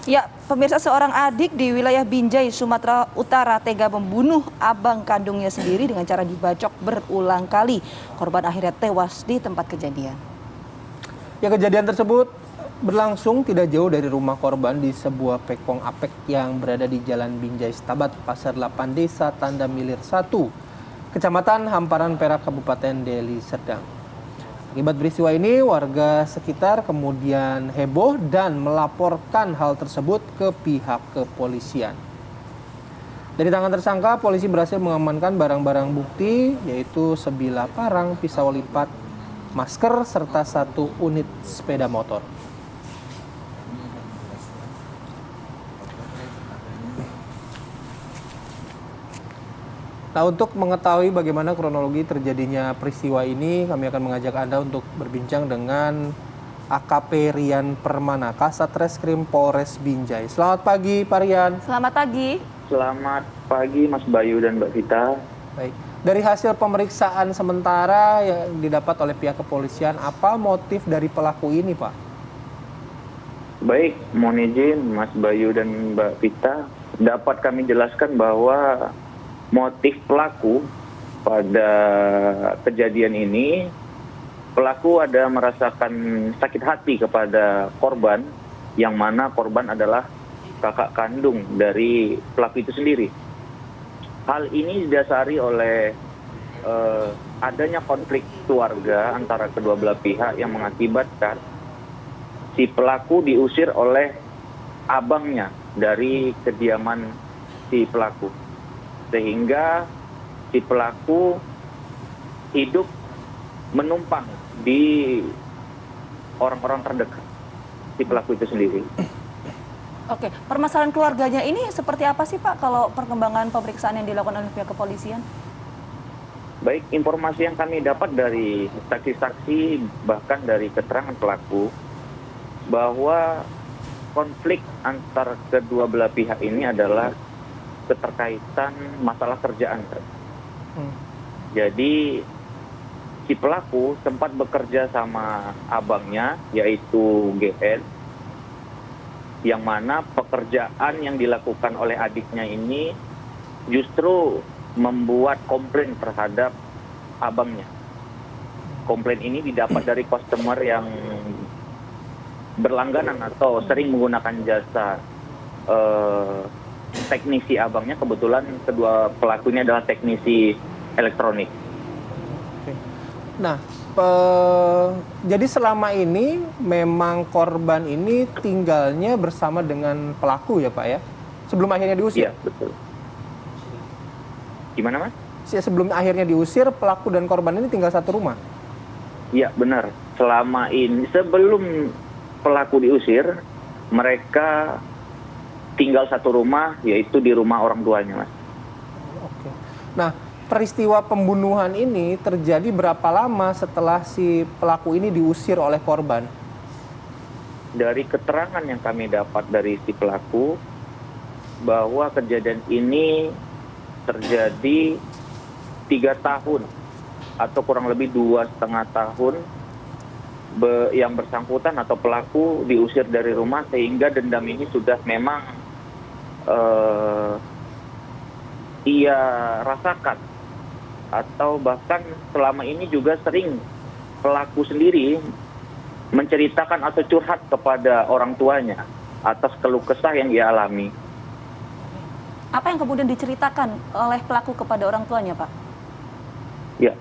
Ya, pemirsa, seorang adik di wilayah Binjai, Sumatera Utara tega membunuh abang kandungnya sendiri dengan cara dibacok berulang kali. Korban akhirnya tewas di tempat kejadian. Ya, kejadian tersebut berlangsung tidak jauh dari rumah korban di sebuah pekong apek yang berada di Jalan Binjai Setabat, Pasar 8, Desa Tanda Milir 1, Kecamatan Hamparan Perak, Kabupaten Deli Serdang. Akibat peristiwa ini, warga sekitar kemudian heboh dan melaporkan hal tersebut ke pihak kepolisian. Dari tangan tersangka, polisi berhasil mengamankan barang-barang bukti, yaitu sebilah parang, pisau lipat, masker, serta 1 unit sepeda motor. Nah, untuk mengetahui bagaimana kronologi terjadinya peristiwa ini, kami akan mengajak Anda untuk berbincang dengan AKP Rian Permana, Kasat Reskrim Polres Binjai. Selamat pagi, Pak Rian. Selamat pagi. Selamat pagi, Mas Bayu dan Mbak Vita. Baik. Dari hasil pemeriksaan sementara yang didapat oleh pihak kepolisian, apa motif dari pelaku ini, Pak? Baik, mohon izin Mas Bayu dan Mbak Vita, dapat kami jelaskan bahwa motif pelaku pada kejadian ini, pelaku ada merasakan sakit hati kepada korban, yang mana korban adalah kakak kandung dari pelaku itu sendiri. Hal ini didasari oleh adanya konflik keluarga antara kedua belah pihak yang mengakibatkan si pelaku diusir oleh abangnya dari kediaman si pelaku. Sehingga si pelaku hidup menumpang di orang-orang terdekat si pelaku itu sendiri. Oke, permasalahan keluarganya ini seperti apa sih, Pak, kalau perkembangan pemeriksaan yang dilakukan oleh pihak kepolisian? Baik, informasi yang kami dapat dari saksi-saksi bahkan dari keterangan pelaku bahwa konflik antar kedua belah pihak ini adalah keterkaitan masalah kerjaan. Jadi si pelaku sempat bekerja sama abangnya, yaitu GN, yang mana pekerjaan yang dilakukan oleh adiknya ini justru membuat komplain terhadap abangnya. Komplain ini didapat dari customer yang berlangganan atau sering menggunakan jasa teknisi abangnya. Kebetulan kedua pelakunya adalah teknisi elektronik. Nah, jadi selama ini memang korban ini tinggalnya bersama dengan pelaku ya, Pak ya? Sebelum akhirnya diusir? Iya, betul. Gimana, Mas? Sebelum akhirnya diusir, pelaku dan korban ini tinggal satu rumah? Iya, benar. Selama ini, sebelum pelaku diusir, mereka tinggal satu rumah, yaitu di rumah orang tuanya, Mas. Oke. Nah, peristiwa pembunuhan ini terjadi berapa lama setelah si pelaku ini diusir oleh korban? Dari keterangan yang kami dapat dari si pelaku, bahwa kejadian ini terjadi 3 tahun atau kurang lebih 2,5 tahun yang bersangkutan atau pelaku diusir dari rumah, sehingga dendam ini sudah memang ia rasakan, atau bahkan selama ini juga sering pelaku sendiri menceritakan atau curhat kepada orang tuanya atas keluh kesah yang ia alami. Apa yang kemudian diceritakan oleh pelaku kepada orang tuanya, Pak? Ya,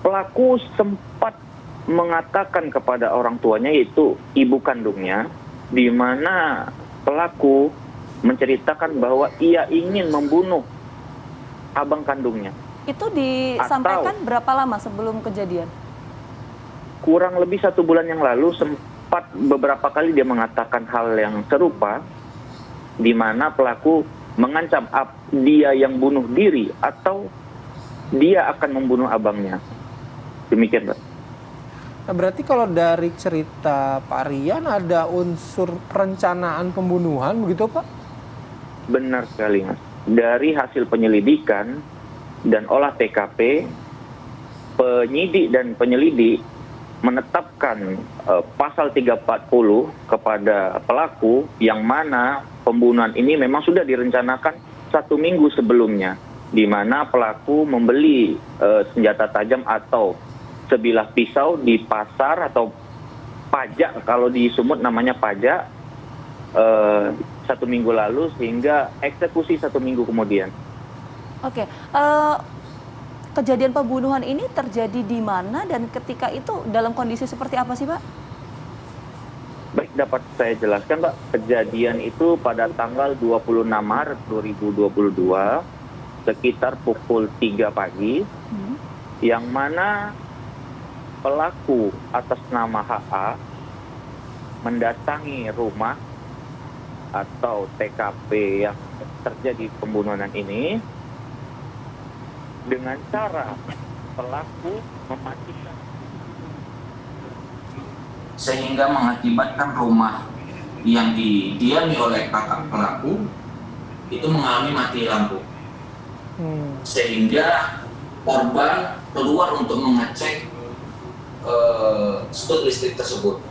pelaku sempat mengatakan kepada orang tuanya, yaitu ibu kandungnya, di mana pelaku menceritakan bahwa ia ingin membunuh abang kandungnya. Itu disampaikan berapa lama sebelum kejadian? Kurang lebih 1 bulan yang lalu sempat beberapa kali dia mengatakan hal yang serupa, di mana pelaku mengancam dia yang bunuh diri atau dia akan membunuh abangnya. Demikian, Pak. Nah, berarti kalau dari cerita Pak Rian ada unsur perencanaan pembunuhan begitu, Pak? Benar sekali, Mas. Dari hasil penyelidikan dan olah TKP, penyidik dan penyelidik menetapkan pasal 340 kepada pelaku yang mana pembunuhan ini memang sudah direncanakan 1 minggu sebelumnya, di mana pelaku membeli senjata tajam atau sebilah pisau di pasar atau pajak, kalau di Sumut namanya pajak, 1 minggu lalu, sehingga eksekusi 1 minggu kemudian. Oke, kejadian pembunuhan ini terjadi di mana dan ketika itu dalam kondisi seperti apa sih, Pak? Baik, dapat saya jelaskan, Pak. Kejadian itu pada tanggal 26 Maret 2022, sekitar pukul 3 pagi, yang mana pelaku atas nama HA mendatangi rumah atau TKP yang terjadi pembunuhan ini dengan cara pelaku mematikan sehingga mengakibatkan rumah yang didiami oleh kakak pelaku itu mengalami mati lampu, sehingga korban keluar untuk mengecek stud listrik tersebut.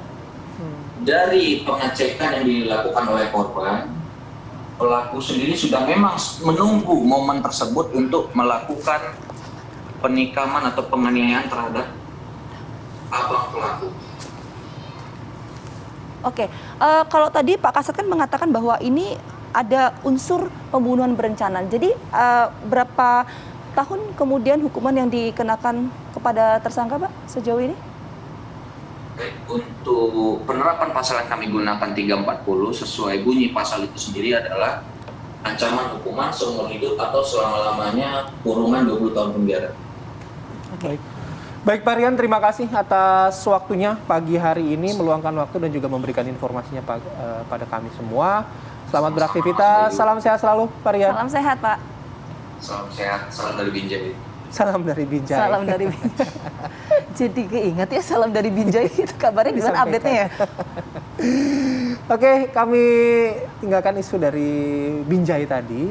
Dari pengecekan yang dilakukan oleh korban, pelaku sendiri sudah memang menunggu momen tersebut untuk melakukan penikaman atau penganiayaan terhadap abang pelaku. Oke, kalau tadi Pak Kasat kan mengatakan bahwa ini ada unsur pembunuhan berencana. Jadi berapa tahun kemudian hukuman yang dikenakan kepada tersangka, Pak, sejauh ini? Untuk penerapan pasal yang kami gunakan 340 sesuai bunyi pasal itu sendiri adalah ancaman hukuman seumur hidup atau selama-lamanya kurungan 20 tahun penjara. Baik Pak Rian, terima kasih atas waktunya pagi hari ini, meluangkan waktu dan juga memberikan informasinya pada kami semua. Selamat beraktivitas, salam sehat selalu Pak Rian. Salam sehat, Pak. Salam sehat, salam dari Binjai. Salam dari Binjai. Salam dari Binjai. Jadi keinget ya, salam dari Binjai, itu kabarnya gimana update-nya ya? Oke, kami tinggalkan isu dari Binjai tadi.